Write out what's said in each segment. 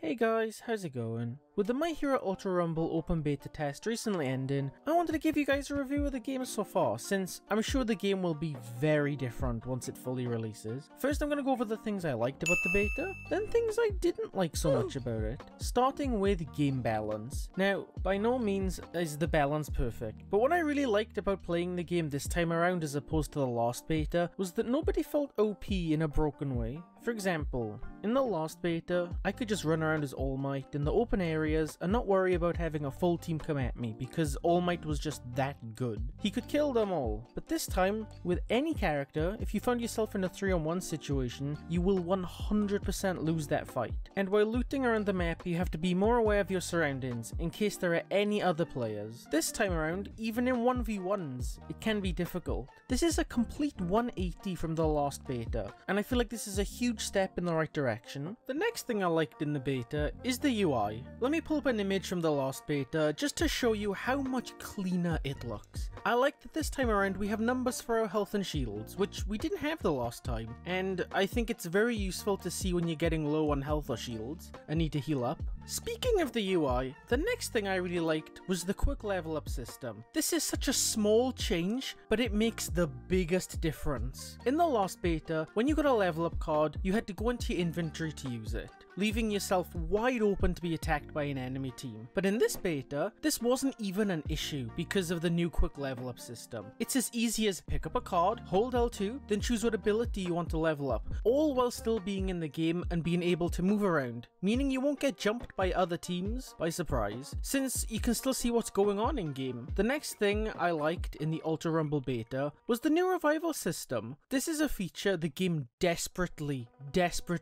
Hey guys, how's it going? With the My Hero Ultra Rumble open beta test recently ending, I wanted to give you guys a review of the game so far, since I'm sure the game will be very different once it fully releases. First I'm going to go over the things I liked about the beta, then things I didn't like so much about it, starting with game balance. Now, by no means is the balance perfect, but what I really liked about playing the game this time around as opposed to the last beta was that nobody felt OP in a broken way. For example, in the last beta, I could just run around as All Might in the open areas and not worry about having a full team come at me because All Might was just that good. He could kill them all. But this time, with any character, if you found yourself in a 3-on-1 situation, you will 100% lose that fight. And while looting around the map, you have to be more aware of your surroundings in case there are any other players. This time around, even in 1v1s, it can be difficult. This is a complete 180 from the last beta, and I feel like this is a huge step in the right direction. The next thing I liked in the beta is the UI. Let me pull up an image from the last beta just to show you how much cleaner it looks. I like that this time around we have numbers for our health and shields, which we didn't have the last time, and I think it's very useful to see when you're getting low on health or shields and need to heal up. Speaking of the UI, the next thing I really liked was the quick level up system. This is such a small change, but it makes the biggest difference. In the last beta, when you got a level up card, you had to go into your inventory to use it, leaving yourself wide open to be attacked by an enemy team. But in this beta, this wasn't even an issue because of the new quick level up system. It's as easy as pick up a card, hold L2, then choose what ability you want to level up, all while still being in the game and being able to move around, meaning you won't get jumped by other teams by surprise, since you can still see what's going on in game. The next thing I liked in the Ultra Rumble beta was the new revival system. This is a feature the game desperately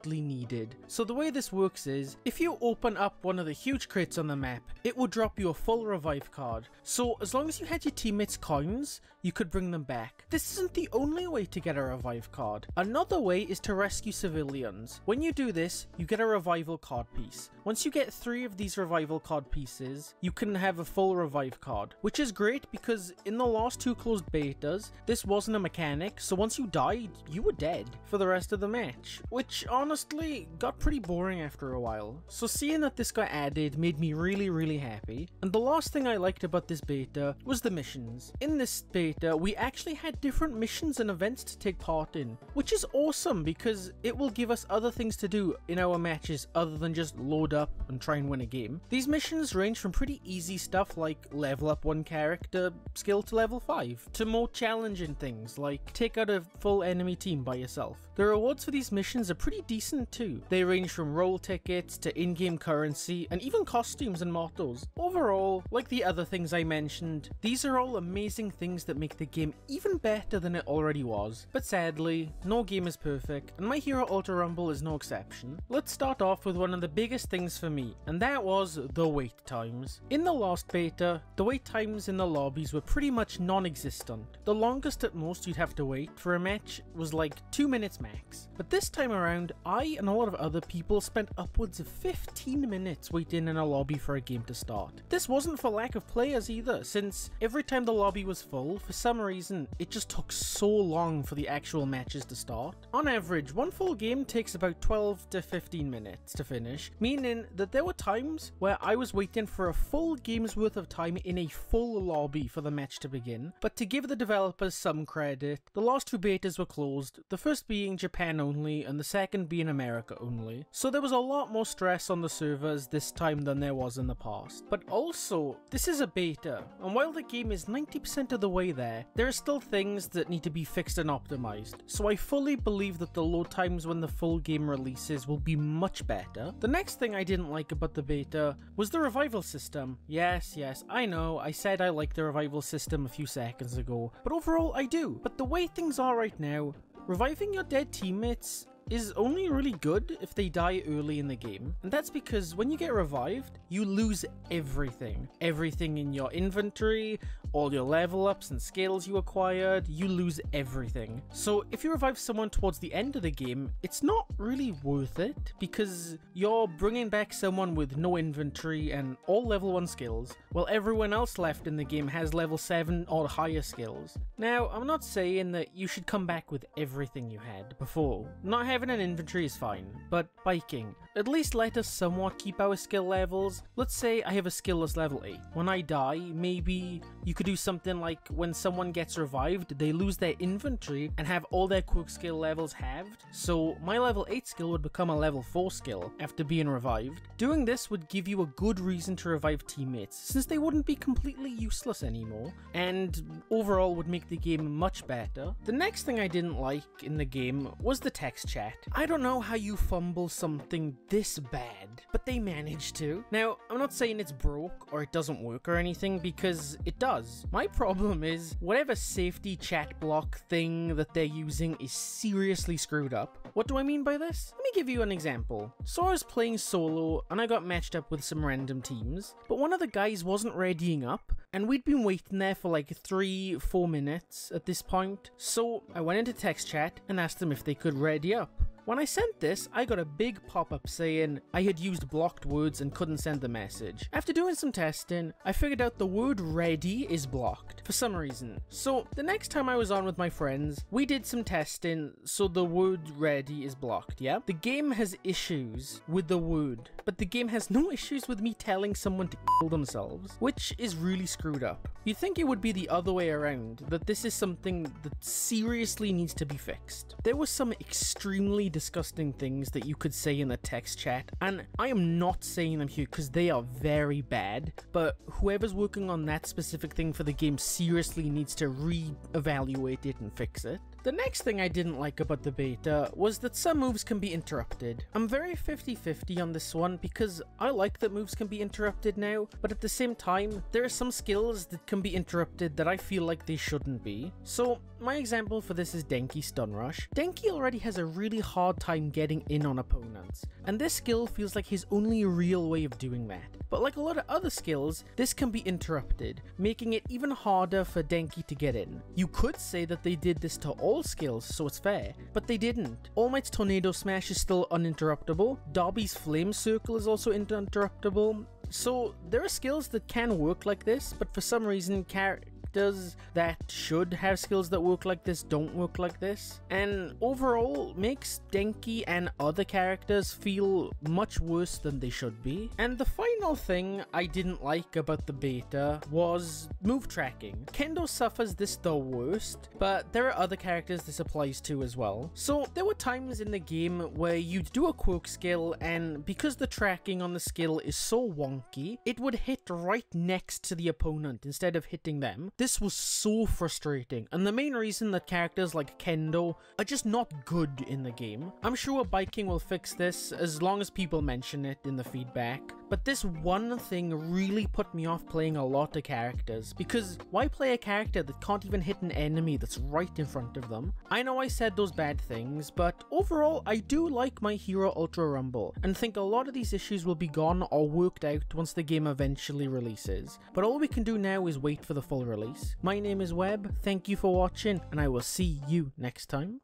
needed. So the way this works is, if you open up one of the huge crates on the map, it will drop you a full revive card. So as long as you had your teammates' coins, you could bring them back. This isn't the only way to get a revive card. Another way is to rescue civilians. When you do this, you get a revival card piece. Once you get 3 of these revival card pieces, you can have a full revive card, which is great because in the last 2 closed betas, this wasn't a mechanic, so once you died, you were dead for the rest of the match, which honestly got pretty boring after a while. So seeing that this got added made me really happy. And the last thing I liked about this beta was the missions. In this beta, we actually had different missions and events to take part in, which is awesome because it will give us other things to do in our matches other than just load up and try and win a game. These missions range from pretty easy stuff like level up one character skill to level 5, to more challenging things like take out a full enemy team by yourself. The rewards for these missions are pretty decent too. They range from roll tickets to in-game currency and even costumes and mottos. Overall, like the other things I mentioned, these are all amazing things that make the game even better than it already was. But sadly, no game is perfect, and My Hero Ultra Rumble is no exception. Let's start off with one of the biggest things for me, and that was the wait times. In the last beta, the wait times in the lobbies were pretty much non-existent. The longest at most you'd have to wait for a match was like 2 minutes max. But this time around, I and a lot of other people spent upwards of 15 minutes waiting in a lobby for a game to start. This wasn't for lack of players either, since every time the lobby was full, for some reason, it just took so long for the actual matches to start. On average, one full game takes about 12 to 15 minutes to finish, meaning that there were times where I was waiting for a full game's worth of time in a full lobby for the match to begin. But to give the developers some credit, the last 2 betas were closed, the first being Japan only and the second being America only. So there was a lot more stress on the servers this time than there was in the past. But also, this is a beta, and while the game is 90% of the way there are still things that need to be fixed and optimized. So I fully believe that the load times when the full game releases will be much better. The next thing I didn't like about the beta was the revival system. Yes, I know, I said I liked the revival system a few seconds ago, but overall I do. But the way things are right now, reviving your dead teammates is only really good if they die early in the game, and that's because when you get revived, you lose everything. Everything in your inventory, all your level ups and skills you acquired, you lose everything. So if you revive someone towards the end of the game, it's not really worth it, because you're bringing back someone with no inventory and all level 1 skills, while everyone else left in the game has level 7 or higher skills. Now, I'm not saying that you should come back with everything you had before. Not having an inventory is fine, but biking, at least let us somewhat keep our skill levels. Let's say I have a skill that's level 8. When I die, maybe you could do something like when someone gets revived, they lose their inventory and have all their quirk skill levels halved. So my level 8 skill would become a level 4 skill after being revived. Doing this would give you a good reason to revive teammates, since they wouldn't be completely useless anymore, and overall would make the game much better. The next thing I didn't like in the game was the text chat. I don't know how you fumble something this bad, but they managed to. Now, I'm not saying it's broke or it doesn't work or anything, because it does. My problem is whatever safety chat block thing that they're using is seriously screwed up. What do I mean by this? Let me give you an example. So I was playing solo and I got matched up with some random teams, but one of the guys wasn't readying up, and we'd been waiting there for like 3-4 minutes at this point. So I went into text chat and asked them if they could ready up. When I sent this, I got a big pop-up saying I had used blocked words and couldn't send the message. After doing some testing, I figured out the word ready is blocked for some reason. So the next time I was on with my friends, we did some testing, so the word ready is blocked, yeah? The game has issues with the word, but the game has no issues with me telling someone to kill themselves, which is really screwed up. You'd think it would be the other way around, that this is something that seriously needs to be fixed. There were some extremely disgusting things that you could say in the text chat, and I am not saying them here because they are very bad, but whoever's working on that specific thing for the game seriously needs to re-evaluate it and fix it. The next thing I didn't like about the beta was that some moves can be interrupted. I'm very 50-50 on this one because I like that moves can be interrupted now, but at the same time, there are some skills that can be interrupted that I feel like they shouldn't be. So my example for this is Denki Stun Rush. Denki already has a really hard time getting in on opponents, and this skill feels like his only real way of doing that. But like a lot of other skills, this can be interrupted, making it even harder for Denki to get in. You could say that they did this to all skills, so it's fair, but they didn't. All Might's Tornado Smash is still uninterruptible, Darby's Flame Circle is also uninterruptible, so there are skills that can work like this, but for some reason characters that should have skills that work like this don't work like this, and overall makes Denki and other characters feel much worse than they should be. And the final thing I didn't like about the beta was move tracking. Kendo suffers this the worst, but there are other characters this applies to as well. So there were times in the game where you'd do a quirk skill, and because the tracking on the skill is so wonky, it would hit right next to the opponent instead of hitting them. This was so frustrating, and the main reason that characters like Kendo are just not good in the game. I'm sure biking will fix this as long as people mention it in the feedback, but this one thing really put me off playing a lot of characters, because why play a character that can't even hit an enemy that's right in front of them? I know I said those bad things, but overall I do like My Hero Ultra Rumble, and think a lot of these issues will be gone or worked out once the game eventually releases. But all we can do now is wait for the full release. My name is Webb, thank you for watching, and I will see you next time.